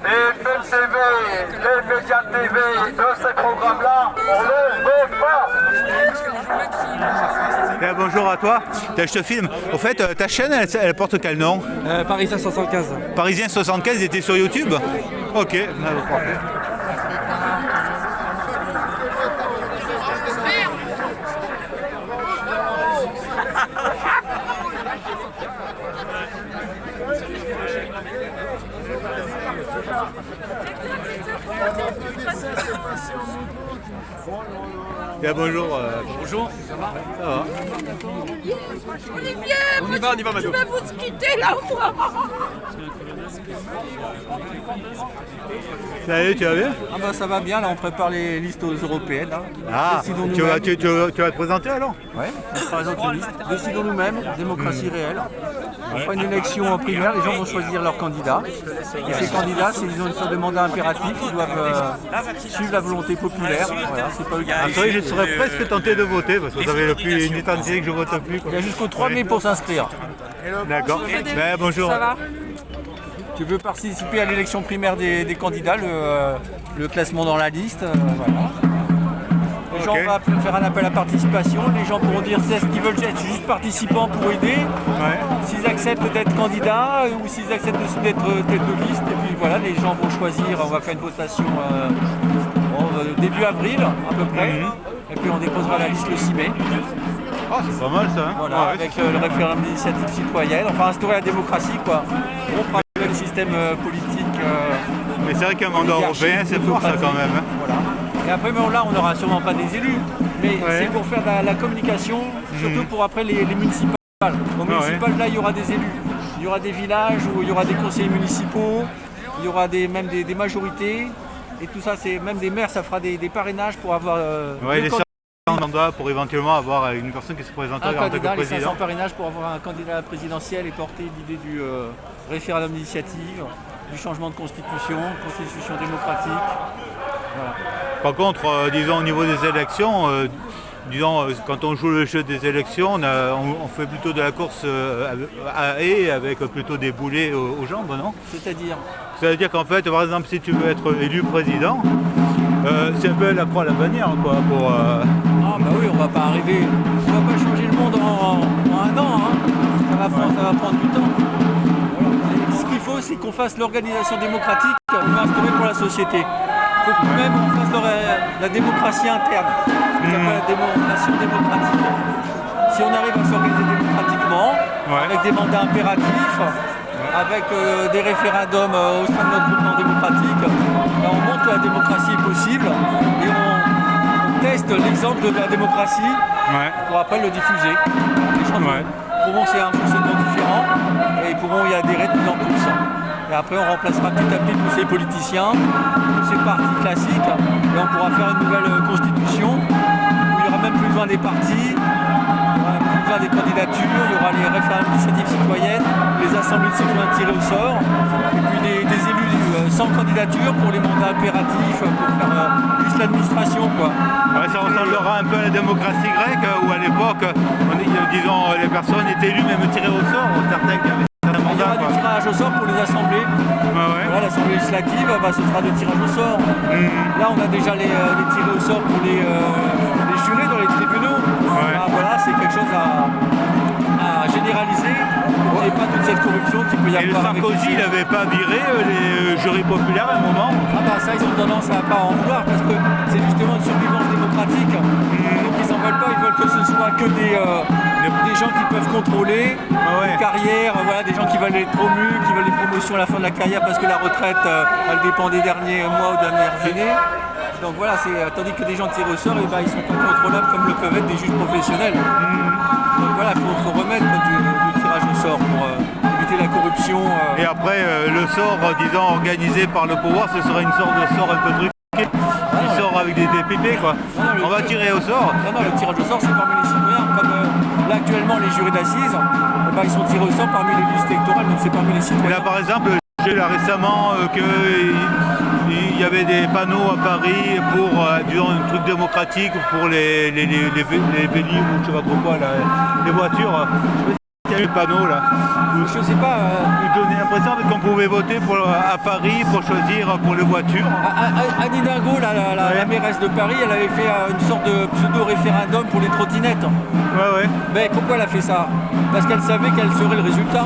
Les FMTV, les médias TV de ces programmes-là, on ne veut pas. Bonjour à toi. Je te filme. Au fait, ta chaîne, elle porte quel nom? Parisien 75. Parisien 75 était sur YouTube? Ok. Parfait. Bien, bonjour. Bonjour, ça va? Ça va. On y va, Mado. Je vais vous quitter là, moi. Salut, tu vas bien? Ah bah ça va bien, là on prépare les listes européennes. Là. Ah, Décidons tu vas nous-mêmes. te présenter alors? Ouais, on présente une liste. Décidons nous-mêmes, démocratie réelle. On fera une élection en primaire, les gens vont choisir leurs candidats. Et ces candidats, ils ont une sorte de mandat impératif, ils doivent suivre la volonté populaire. Voilà, c'est pas eux qui Après, je serais presque tenté de voter parce que ça fait depuis une éternité que je vote plus. Il y a jusqu'au 3 mai pour s'inscrire. D'accord. Ben, bonjour. Ça va? Tu veux participer à l'élection primaire des candidats, le classement dans la liste, voilà. Les gens, on va faire un appel à participation, les gens pourront dire c'est ce qu'ils veulent être juste participants pour aider, s'ils acceptent d'être candidats ou s'ils acceptent aussi d'être tête de liste, et puis voilà, les gens vont choisir, on va faire une votation début avril à peu près, et puis on déposera la liste le 6 mai. Ah, c'est pas mal ça. Hein? Voilà, avec le référendum d'initiative citoyenne, enfin instaurer la démocratie quoi. On fera le système politique. Mais c'est vrai qu'un mandat européen, c'est fort ça quand même. Hein? Voilà. Et après, là, on n'aura sûrement pas des élus, mais c'est pour faire la communication, surtout pour après les municipales. Au municipal, là, il y aura des élus. Il y aura des villages où il y aura des conseillers municipaux, il y aura même des majorités. Et tout ça, c'est même des maires, ça fera des parrainages pour avoir... les candidats pour éventuellement avoir une personne qui se présentera en tant que les président. 500 parrainages pour avoir un candidat présidentiel et porter l'idée du référendum d'initiative, du changement de constitution démocratique. Voilà. Par contre, disons au niveau des élections, quand on joue le jeu des élections, on fait plutôt de la course à haie avec plutôt des boulets aux jambes, non? C'est-à-dire qu'en fait, par exemple, si tu veux être élu président, c'est un peu la croix à la bannière, quoi. Ah bah oui, on va pas arriver, on va pas changer le monde en un an, hein. Ça va prendre du temps. Voilà. Ce qu'il faut, c'est qu'on fasse l'organisation démocratique qu'on va instaurer pour la société. Il faut que nous-mêmes on fasse la démocratie interne, la démocratie démocratique. Si on arrive à s'organiser démocratiquement, avec des mandats impératifs, avec des référendums au sein de notre groupement démocratique, on montre que la démocratie est possible et on teste l'exemple de la démocratie pour après le diffuser. Les gens pourront c'est un fonctionnement différent et pourront y adhérer de plus en plus. Et après on remplacera petit à petit tous ces politiciens, tous ces partis classiques et on pourra faire une nouvelle constitution où il n'y aura même plus besoin des partis, plus besoin des candidatures, il y aura les référendums d'initiative citoyenne, les assemblées de citoyens tirées au sort, et puis des élus sans candidature pour les mandats impératifs, pour faire juste l'administration quoi. Ça ressemblera un peu à la démocratie grecque où à l'époque, disons, les personnes étaient élues même tirées au sort, certains qui avaient certains mandats. Il y aura du tirage au sort pour les assemblées. Voilà, l'assemblée législative, ce sera de tirage au sort. Là, on a déjà les tirés au sort pour les jurés dans les tribunaux. Voilà, c'est quelque chose à généraliser pour qu'il n'y ait pas toute cette corruption qui peut y avoir. Et Sarkozy, il n'avait pas viré les jurys populaires à un moment? Ça, ils ont tendance à pas en vouloir parce que c'est justement une survivance démocratique. Donc ils n'en veulent pas, ils veulent que ce soit que des gens qui peuvent contrôler une carrière, des gens qui veulent être promus, qui veulent des promotions à la fin de la carrière parce que la retraite, elle dépend des derniers mois ou dernières années. Donc voilà, tandis que des gens tirés au sort, ils sont incontrôlables comme le peuvent être des juges professionnels. Donc voilà, il faut remettre du tirage au sort pour éviter la corruption. Et après, le sort, disons, organisé par le pouvoir, ce serait une sorte de sort un peu truqué. Il sort avec des pipés, quoi. On va tirer au sort. Non, le tirage au sort, c'est parmi les citoyens. Comme là, actuellement, les jurés d'assises, ils sont tirés au sort parmi les listes électorales, donc c'est parmi les citoyens. Et là, par exemple, j'ai lu récemment qu'il y avait des panneaux à Paris pour disons, un truc démocratique pour les vélos ou je sais pas trop quoi, les voitures. Il y a eu le panneau là. Je sais pas. Il donnait l'impression qu'on pouvait voter à Paris pour choisir pour les voitures. Anne Hidalgo, la mairesse de Paris, elle avait fait une sorte de pseudo-référendum pour les trottinettes. Ouais. Mais pourquoi elle a fait ça? Parce qu'elle savait quel serait le résultat.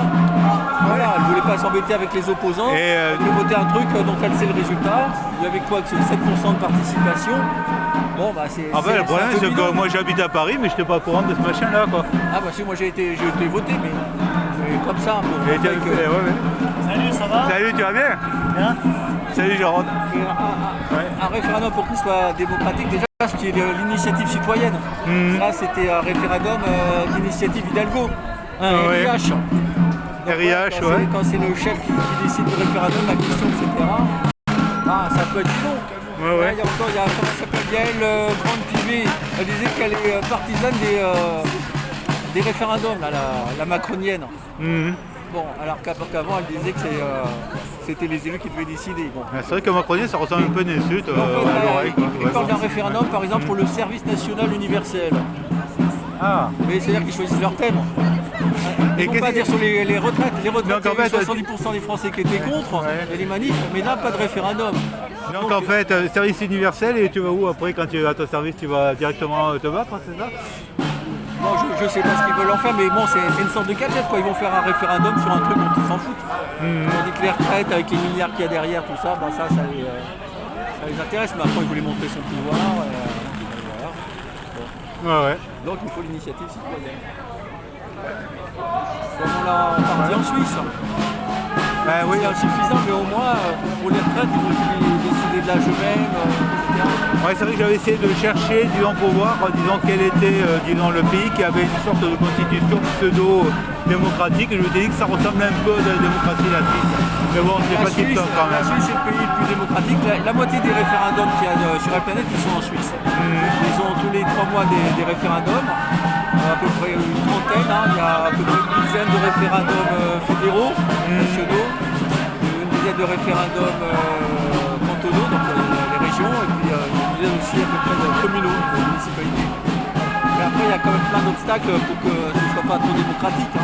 Voilà, elle voulait pas s'embêter avec les opposants. Elle voulait voter un truc dont elle sait le résultat. Il y avait quoi que 7% de participation. Bon, bah c'est. En fait, le problème, c'est que moi j'habite à Paris, mais je n'étais pas au courant de ce machin-là, quoi. Ah, bah si, moi j'ai été voté, mais comme ça, un peu. Salut, ça va? Salut, tu vas bien? Bien. Salut, Jérôme. Un référendum pour qu'il soit démocratique, déjà, ce qui est l'initiative citoyenne. Là, c'était un référendum d'initiative Hidalgo. Un RIH. RIH, ouais. Quand c'est le chef qui décide du référendum, la question, etc. Ah, ça peut être long. Ouais. Il y a encore, comment ça s'appelle, Yael Brand-Pivet, elle disait qu'elle est partisane des référendums, là, la macronienne. Bon, alors qu'avant, elle disait que c'était les élus qui devaient décider. Bon. C'est vrai que macronien, ça ressemble un peu à une insulte à l'oreille. Ils parlent d'un référendum, par exemple, pour le service national universel. Ah. Mais c'est-à-dire qu'ils choisissent leur thème. Ils ne vont pas dire sur les retraites. Les retraites, il y a eu 70% des Français qui étaient contre, et les manifs, mais là, pas de référendum. Donc en fait, service universel, et tu vas où après quand tu es à ton service, tu vas directement te battre, c'est ça? Non, je sais pas ce qu'ils veulent en faire, mais bon, c'est une sorte de gadget, quoi. Ils vont faire un référendum sur un truc dont ils s'en foutent. Tandis que les retraites, avec les milliards qu'il y a derrière, tout ça, bah ça les intéresse. Mais après, ils voulaient montrer son pouvoir. Voilà. Ouais. Donc il faut l'initiative citoyenne. Comme on l'a parti en Suisse. Oui. C'est insuffisant, mais au moins, pour les retraites, ils vont décider de l'âge même, etc. Ouais, c'est vrai que j'avais essayé de chercher, disons, pour voir, disons, quel était, disons, le pays qui avait une sorte de constitution pseudo-démocratique. Et je me suis dit que ça ressemblait un peu à la démocratie la Suisse. Mais bon, c'est pas TikTok quand même. La Suisse est le pays le plus démocratique. La moitié des référendums qu'il y a sur la planète, ils sont en Suisse. Ils ont tous les 3 mois des référendums. À peu près une trentaine, il y a à peu près une dizaine de référendums fédéraux, nationaux, une dizaine de référendums cantonaux, donc les régions, et puis une dizaine aussi à peu près de communaux, de municipalités. Mais après, il y a quand même plein d'obstacles pour que ce ne soit pas trop démocratique.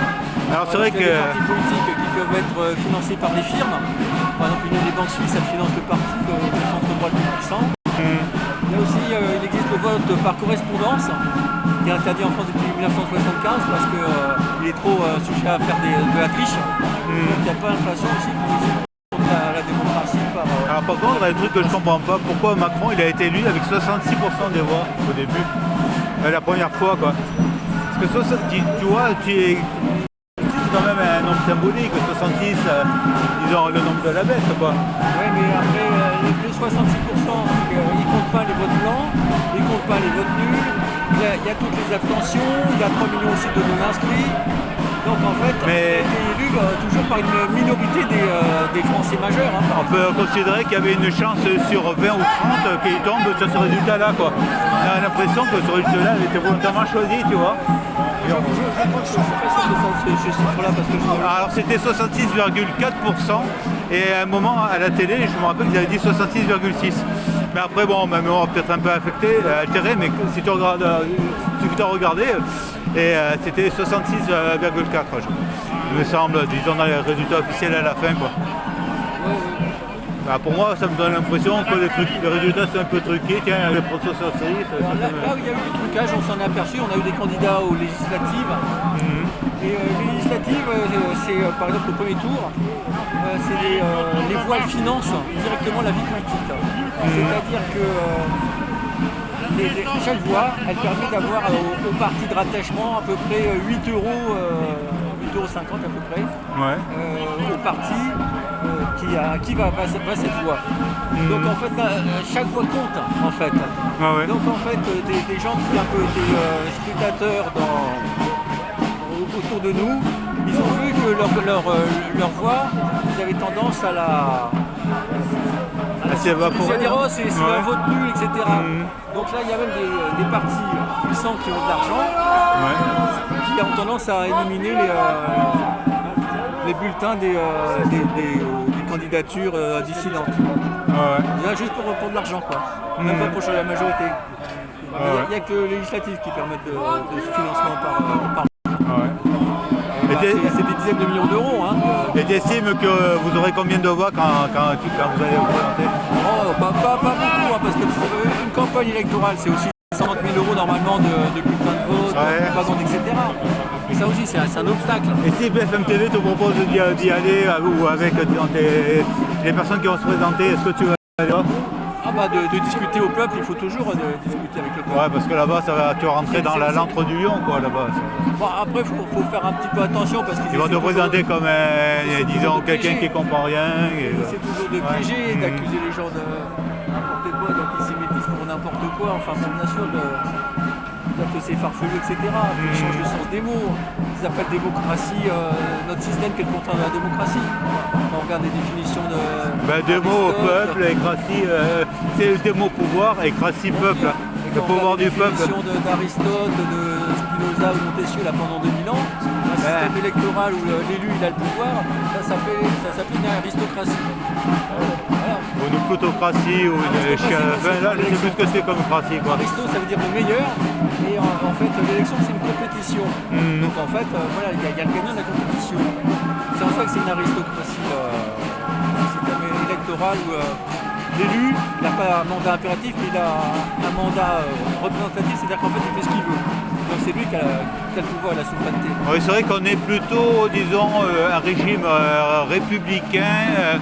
Alors c'est vrai que... Il y a des partis politiques qui peuvent être financés par les firmes. Par exemple, une des banques suisses, elle finance le parti de centre droit le plus puissant. Il y a aussi, il existe le vote par correspondance, qui est interdit en France depuis 1975 parce qu'il est trop sujet à faire de la triche. Donc il y a pas d'inflation aussi pour la démocratie. Alors par contre, il y a un truc que je comprends pas, pourquoi Macron il a été élu avec 66% des voix au début, la première fois quoi. Parce que tu vois, c'est quand même un nombre symbolique, 66, disons le nombre de la bête quoi. Oui, mais après les 66%, ils comptent pas les votes blancs, ils comptent pas les votes nuls. Il y a toutes les abstentions, il y a 3 millions aussi de non-inscrits. Donc en fait, il a été élu toujours par une minorité des Français majeurs. On peut considérer qu'il y avait une chance sur 20 ou 30 qu'il tombe sur ce résultat-là. On a l'impression que ce résultat-là était volontairement choisi, tu vois. Je crois que je suis pas sûr de ce chiffre-là parce que alors c'était 66,4% et à un moment à la télé, je me rappelle qu'ils avaient dit 66,6%. Mais après, bon, ma mémoire peut-être un peu altérée, mais si tu regardes, il suffit de regarder, et c'était 66,4, il me semble, disons dans les résultats officiels à la fin, quoi. Pour moi, ça me donne l'impression que les résultats sont un peu truqués. Tiens, le processus socialiste. Là où il y a eu du trucage, on s'en est aperçu, on a eu des candidats aux législatives. Et les législatives, c'est par exemple au premier tour, les voix elles financent directement la vie politique. C'est-à-dire que chaque voix, elle permet d'avoir au parti de rattachement à peu près 8,50 € à peu près au parti qui va cette voix. Donc en fait, chaque voix compte en fait. Donc en fait, des gens qui ont un peu été scrutateurs autour de nous, ils ont vu que leur voix, ils avaient tendance à c'est dire oh, c'est un vote nul, etc. Donc là, il y a même des partis puissants qui ont de l'argent, qui ont tendance à éliminer les bulletins des candidatures dissidentes. Juste pour de l'argent, quoi. Même pas pour changer la majorité. Il n'y a que les législatives qui permettent de ce financement par C'est des dizaines de millions d'euros. Hein. Et tu estimes que vous aurez combien de voix quand vous allez vous présenter? Oh, pas beaucoup, hein, parce que une campagne électorale, c'est aussi 130 000 euros normalement de bulletins de vote, Ouais. de propagande, etc. Et ça aussi, c'est un obstacle. Et si BFM TV te propose d'y aller ou avec les personnes qui vont se présenter, est-ce que tu vas aller là? Ah bah de discuter au peuple, il faut toujours discuter avec le peuple. Ouais, parce que là-bas, tu vas rentrer dans l'antre du lion, quoi, là-bas. Bon, après, faut faire un petit peu attention parce qu'ils Ils vont te présenter comme, disons, de quelqu'un piéger. qui comprend rien. C'est toujours de piéger, d'accuser les gens de n'importe quoi, d'antisémitisme pour n'importe quoi. Enfin, bon, bien sûr, de dire que c'est farfelu, etc. Puis ils changent le sens des mots. Ils appellent démocratie notre système qui est le contraire de la démocratie. Quand on regarde les définitions de. Démo au d'Aristote, peuple, écratie, c'est le démo pouvoir, écratie peuple. Le pouvoir du peuple. La définition d'Aristote, de Spinoza ou Montesquieu là, pendant 2000 ans, un système électoral où l'élu il a le pouvoir, ça s'appelle une aristocratie. Voilà. Ou une plutocratie, ou une là, je sais plus ce que c'est comme cratie, quoi. Aristo, ça veut dire le meilleur, et en fait l'élection c'est une compétition. Donc en fait, voilà, il y a le gagnant de la compétition. C'est en ça que c'est une aristocratie, un système électoral où l'élu n'a pas un mandat impératif, mais il a un mandat représentatif, c'est-à-dire qu'en fait il fait ce qu'il veut. Donc c'est lui qui a le pouvoir et la souveraineté. Oui, c'est vrai qu'on est plutôt, disons, un régime républicain,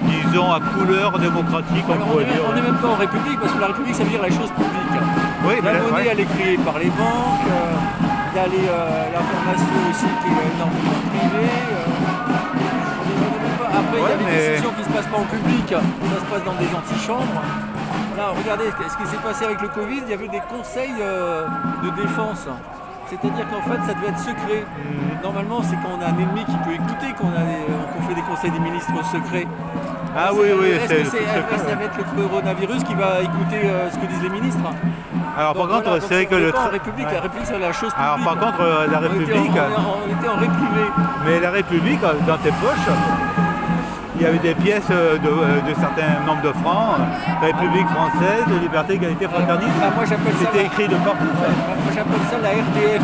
disons, à couleur démocratique, on Alors, pourrait dire. on n'est même pas en République, parce que la République ça veut dire la chose publique. Oui, La mais monnaie ouais. elle est créée par les banques, il y a l'information aussi qui est énormément privée. Après il y a des décisions qui ne se passent pas en public, ça se passe dans des antichambres. Là, regardez ce qui s'est passé avec le Covid, il y avait des conseils de défense. C'est-à-dire qu'en fait, ça devait être secret. Normalement, c'est quand on a un ennemi qui peut écouter qu'on fait des conseils des ministres secrets. Ah oui, Est-ce que ça va être le coronavirus qui va écouter ce que disent les ministres? Alors par contre, voilà, c'est vrai que le en République, la République, c'est la chose publique. Alors par contre, la République, On était en République. mais la République, dans tes poches, il y avait des pièces de certains nombres de francs, République française, liberté, égalité, fraternité. Moi, j'appelle ça C'était écrit de partout. Moi j'appelle ça la RDF,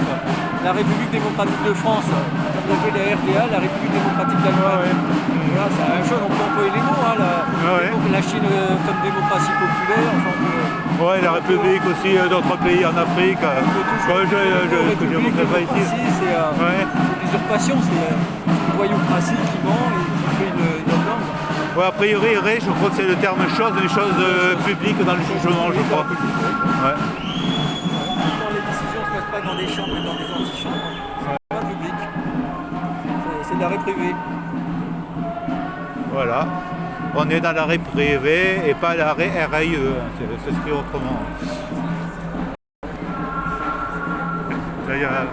la République démocratique de France. Comme on appelle la RDA, la République démocratique d'Allemagne. Voilà, c'est la même chose, on peut employer les mots. Hein, la Chine comme démocratie populaire. Ouais, la République aussi d'autres pays en Afrique. Je ne montrerai pas ici. C'est l'usurpation, c'est une voyoucratie qui ment et qui fait une norme. Ouais, a priori, je crois que c'est le terme chose, une chose publique dans le jugement, je crois. Ouais. Quand les décisions ne se passent pas dans des chambres mais dans des antichambres, c'est pas public. C'est de l'arrêt privé. Voilà. On est dans l'arrêt privé et pas l'arrêt RAIE. C'est écrit autrement. Là, il y a